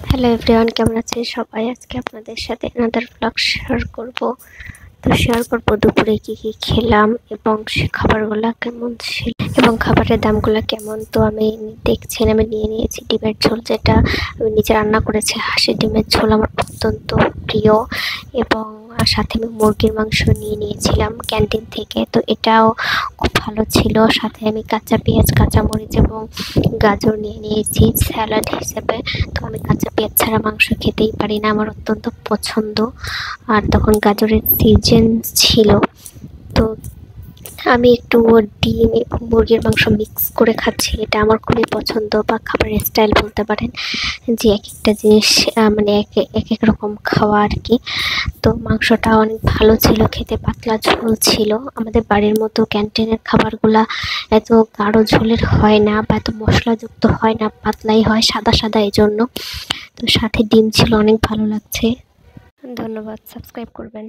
Hello everyone, কেমন আছেন সবাই? আজকে আপনাদের সাথে অ্যানাদার ব্লগ শেয়ার করব। দুপুরে কি কি খেলাম এবং সে খাবারগুলো কেমন ছিল এবং খাবারের দামগুলো কেমন। তো আমি আমি নিয়ে নিয়েছি ডিমের ঝোল, যেটা আমি নিজে রান্না করেছি। হাঁসের ডিমের ঝোল আমার অত্যন্ত প্রিয় এবং সাথে আমি মুরগির মাংস নিয়ে নিয়েছিলাম ক্যান্টিন থেকে। তো এটাও খুব ভালো ছিল। সাথে আমি কাঁচা পেঁয়াজ, কাঁচামরিচ এবং গাজর নিয়ে নিয়েছি স্যালাড হিসেবে। তো আমি কাঁচা পেঁয়াজ ছাড়া মাংস খেতেই পারি না, আমার অত্যন্ত পছন্দ। আর তখন গাজরের সিজন ছিল, তো আমি একটু ডিম এবং মুরগির মাংস মিক্স করে খাচ্ছি। এটা আমার খুবই পছন্দ, বা খাবারের স্টাইল বলতে পারেন, যে এক একটা জিনিস মানে এক এক রকম খাওয়া আর কি। তো মাংসটা অনেক ভালো ছিল, খেতে পাতলা ঝোল ছিল। আমাদের বাড়ির মতো ক্যান্টিনের খাবারগুলা এত গাঢ় ঝোলের হয় না, বা এত মশলাযুক্ত হয় না, পাতলাই হয়, সাদা সাদা। এই জন্য তো সাথে ডিম ছিল, অনেক ভালো লাগছে। ধন্যবাদ, সাবস্ক্রাইব করবেন।